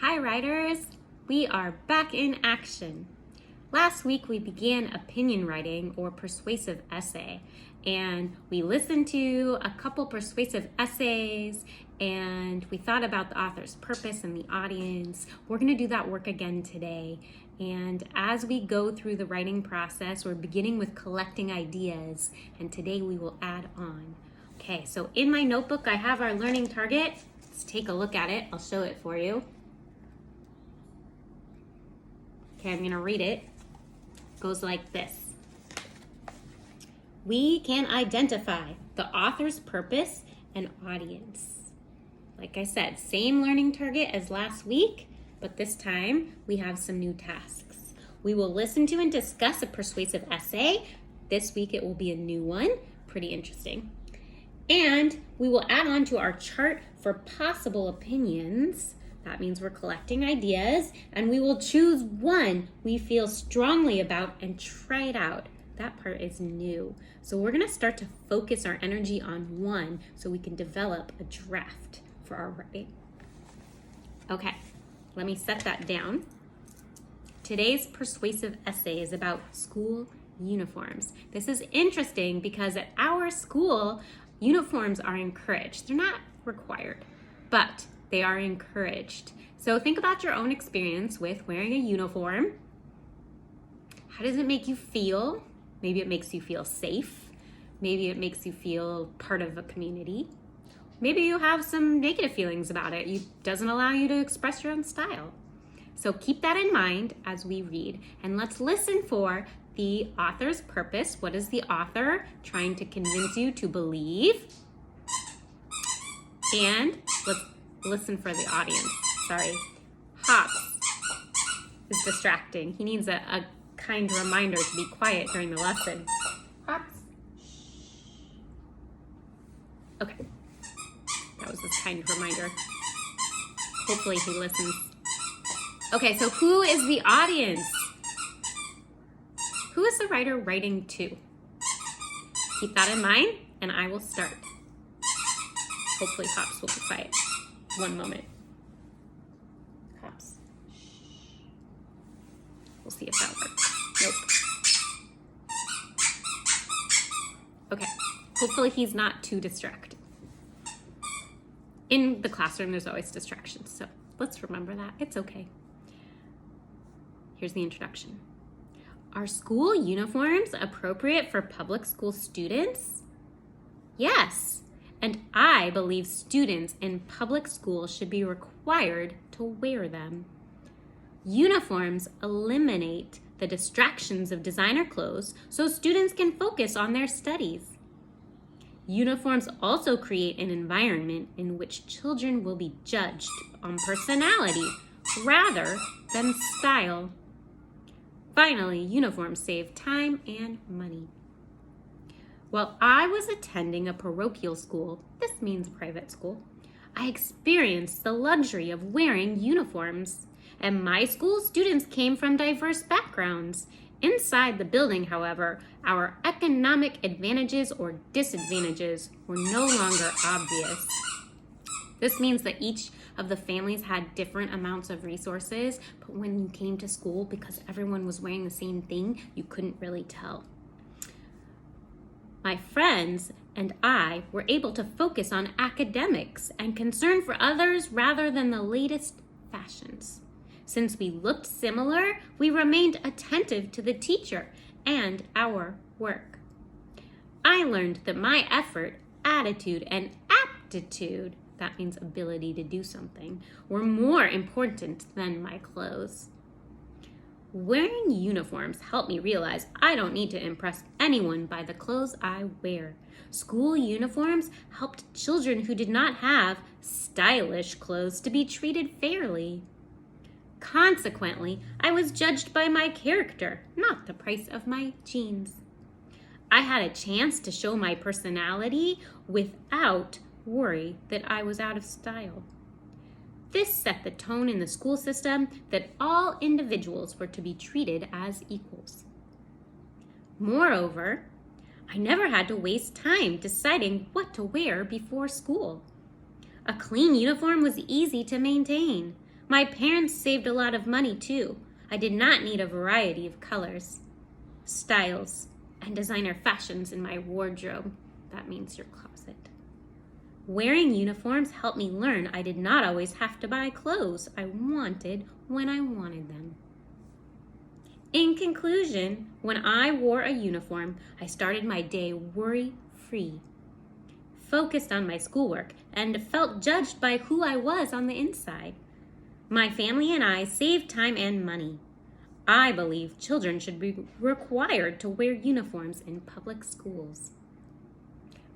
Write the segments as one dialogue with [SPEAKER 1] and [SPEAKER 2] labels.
[SPEAKER 1] Hi writers! We are back in action. Last week we began opinion writing or persuasive essay, and we listened to a couple persuasive essays and we thought about the author's purpose and the audience. We're going to do that work again today, and as we go through the writing process, we're beginning with collecting ideas, and today we will add on. Okay, so in my notebook I have our learning target. Let's take a look at it. I'll show it for you. Okay, I'm going to read it. It goes like this. We can identify the author's purpose and audience. Like I said, same learning target as last week, but this time we have some new tasks. We will listen to and discuss a persuasive essay. This week it will be a new one. Pretty interesting. And we will add on to our chart for possible opinions. That means we're collecting ideas, and we will choose one we feel strongly about and try it out. That part is new. So we're going to start to focus our energy on one so we can develop a draft for our writing. Okay, let me set that down. Today's persuasive essay is about school uniforms. This is interesting because at our school, uniforms are encouraged. They're not required, but they are encouraged. So think about your own experience with wearing a uniform. How does it make you feel? Maybe it makes you feel safe. Maybe it makes you feel part of a community. Maybe you have some negative feelings about it. It doesn't allow you to express your own style. So keep that in mind as we read, and let's listen for the author's purpose. What is the author trying to convince you to believe? And let's listen for the audience. Sorry. Hops is distracting. He needs a kind reminder to be quiet during the lesson. Hops. Okay. That was this kind reminder. Hopefully he listens. Okay, so who is the audience? Who is the writer writing to? Keep that in mind, and I will start. Hopefully Hops will be quiet. One moment. Hops. We'll see if that works. Nope. Okay. Hopefully he's not too distracted. In the classroom, there's always distractions, so let's remember that. It's okay. Here's the introduction. Are school uniforms appropriate for public school students? Yes. And I believe students in public schools should be required to wear them. Uniforms eliminate the distractions of designer clothes so students can focus on their studies. Uniforms also create an environment in which children will be judged on personality rather than style. Finally, uniforms save time and money. While I was attending a parochial school, this means private school, I experienced the luxury of wearing uniforms. At my school, students came from diverse backgrounds. Inside the building, however, our economic advantages or disadvantages were no longer obvious. This means that each of the families had different amounts of resources, but when you came to school, because everyone was wearing the same thing, you couldn't really tell. My friends and I were able to focus on academics and concern for others rather than the latest fashions. Since we looked similar, we remained attentive to the teacher and our work. I learned that my effort, attitude, and aptitude, that means ability to do something, were more important than my clothes. Wearing uniforms helped me realize I don't need to impress anyone by the clothes I wear. School uniforms helped children who did not have stylish clothes to be treated fairly. Consequently, I was judged by my character, not the price of my jeans. I had a chance to show my personality without worry that I was out of style. This set the tone in the school system that all individuals were to be treated as equals. Moreover, I never had to waste time deciding what to wear before school. A clean uniform was easy to maintain. My parents saved a lot of money too. I did not need a variety of colors, styles, and designer fashions in my wardrobe. That means your closet. Wearing uniforms helped me learn I did not always have to buy clothes I wanted when I wanted them. In conclusion, when I wore a uniform, I started my day worry-free, focused on my schoolwork, and felt judged by who I was on the inside. My family and I saved time and money. I believe children should be required to wear uniforms in public schools.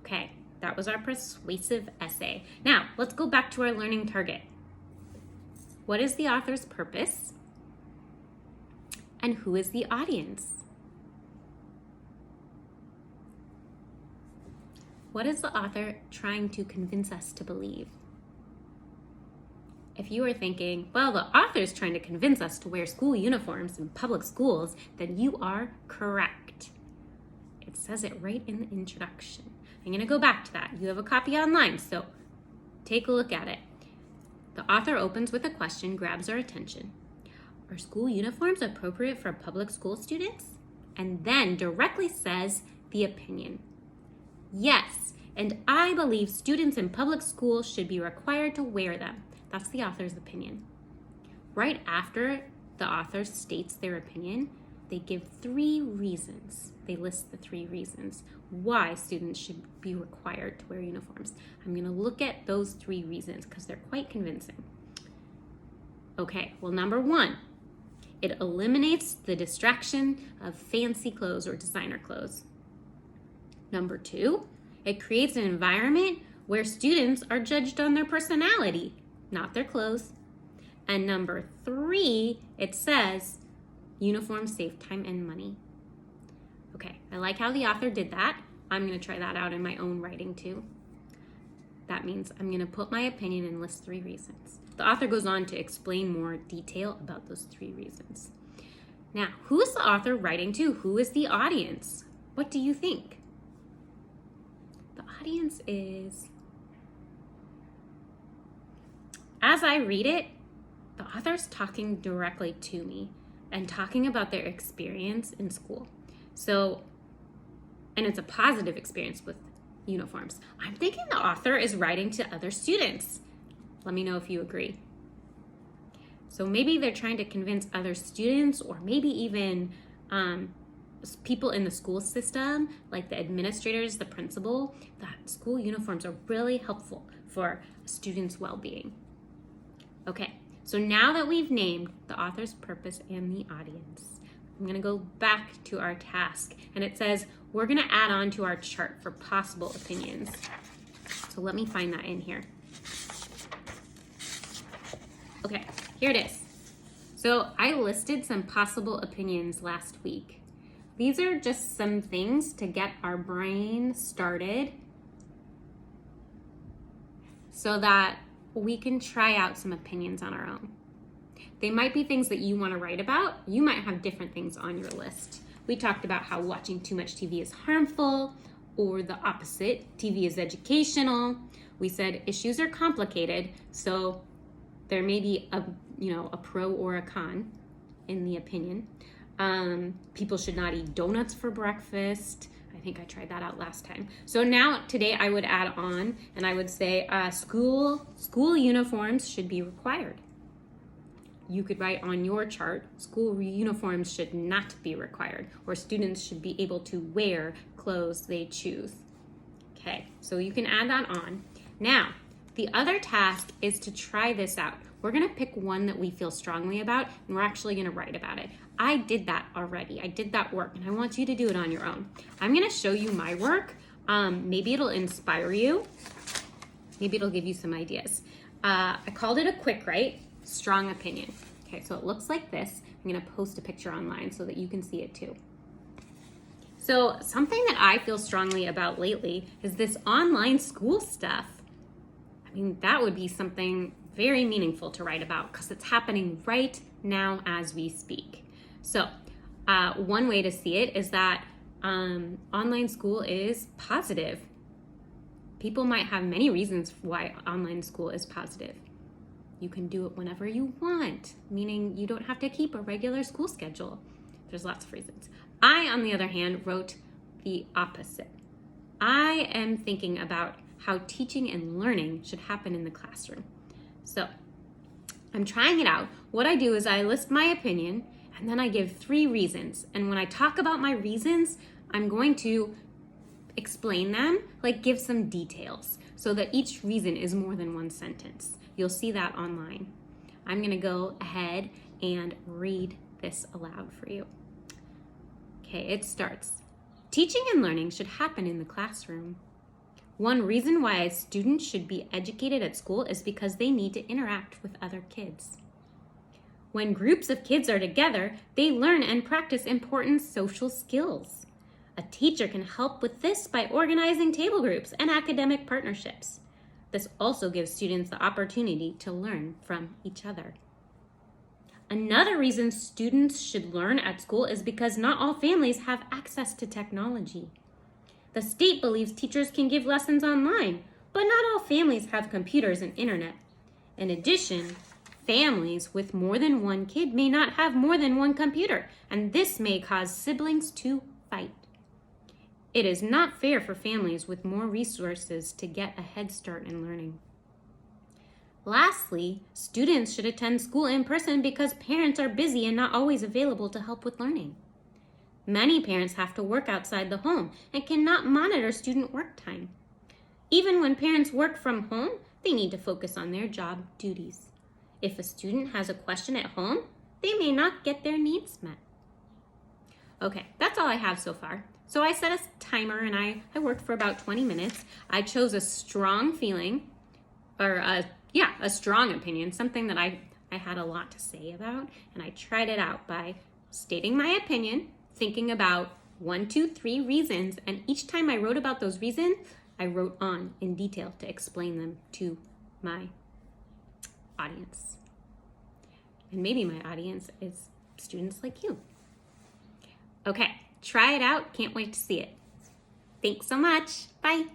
[SPEAKER 1] Okay, that was our persuasive essay. Now, let's go back to our learning target. What is the author's purpose? And who is the audience? What is the author trying to convince us to believe? If you are thinking, well, the author is trying to convince us to wear school uniforms in public schools, then you are correct. It says it right in the introduction. I'm going to go back to that. You have a copy online, so take a look at it. The author opens with a question, grabs our attention. Are school uniforms appropriate for public school students? And then directly says the opinion. Yes, and I believe students in public schools should be required to wear them. That's the author's opinion. Right after the author states their opinion, they give 3 reasons. They list the 3 reasons why students should be required to wear uniforms. I'm going to look at those 3 reasons because they're quite convincing. Okay, well, number 1, it eliminates the distraction of fancy clothes or designer clothes. Number 2, it creates an environment where students are judged on their personality, not their clothes. And number 3, it says uniforms save time and money. Okay, I like how the author did that. I'm going to try that out in my own writing too. That means I'm going to put my opinion and list 3 reasons. The author goes on to explain more detail about those 3 reasons. Now, who is the author writing to? Who is the audience? What do you think? The audience is... As I read it, the author's talking directly to me and talking about their experience in school. So, and it's a positive experience with uniforms. I'm thinking the author is writing to other students. Let me know if you agree. So maybe they're trying to convince other students or maybe even people in the school system, like the administrators, the principal, that school uniforms are really helpful for students' well-being. Okay, so now that we've named the author's purpose and the audience, I'm going to go back to our task. And it says we're going to add on to our chart for possible opinions. So let me find that in here. Okay, here it is. So I listed some possible opinions last week. These are just some things to get our brain started so that we can try out some opinions on our own. They might be things that you want to write about. You might have different things on your list. We talked about how watching too much TV is harmful, or the opposite, TV is educational. We said issues are complicated, so there may be a pro or a con in the opinion. People should not eat donuts for breakfast. I think I tried that out last time. So now today I would add on and I would say school uniforms should be required. You could write on your chart, school uniforms should not be required, or students should be able to wear clothes they choose. Okay, so you can add that on. Now, the other task is to try this out. We're gonna pick one that we feel strongly about, and we're actually gonna write about it. I did that already. I did that work, and I want you to do it on your own. I'm gonna show you my work. Maybe it'll inspire you. Maybe it'll give you some ideas. I called it a quick write, strong opinion. Okay, so it looks like this. I'm gonna post a picture online so that you can see it too. So something that I feel strongly about lately is this online school stuff. I mean, that would be something very meaningful to write about because it's happening right now as we speak. So one way to see it is that online school is positive. People might have many reasons why online school is positive. You can do it whenever you want, meaning you don't have to keep a regular school schedule. There's lots of reasons. I, on the other hand, wrote the opposite. I am thinking about how teaching and learning should happen in the classroom. So I'm trying it out. What I do is I list my opinion and then I give 3 reasons. And when I talk about my reasons, I'm going to explain them, like give some details so that each reason is more than 1 sentence. You'll see that online. I'm going to go ahead and read this aloud for you. Okay, it starts. Teaching and learning should happen in the classroom. One reason why students should be educated at school is because they need to interact with other kids. When groups of kids are together, they learn and practice important social skills. A teacher can help with this by organizing table groups and academic partnerships. This also gives students the opportunity to learn from each other. Another reason students should learn at school is because not all families have access to technology. The state believes teachers can give lessons online, but not all families have computers and internet. In addition, families with more than 1 kid may not have more than 1 computer, and this may cause siblings to fight. It is not fair for families with more resources to get a head start in learning. Lastly, students should attend school in person because parents are busy and not always available to help with learning. Many parents have to work outside the home and cannot monitor student work time. Even when parents work from home, they need to focus on their job duties. If a student has a question at home, they may not get their needs met. Okay, that's all I have so far. So I set a timer and I worked for about 20 minutes. I chose a strong feeling, or a strong opinion, something that I had a lot to say about, and I tried it out by stating my opinion, thinking about 1, 2, 3 reasons, and each time I wrote about those reasons, I wrote on in detail to explain them to my audience. And maybe my audience is students like you. Okay, try it out. Can't wait to see it. Thanks so much. Bye.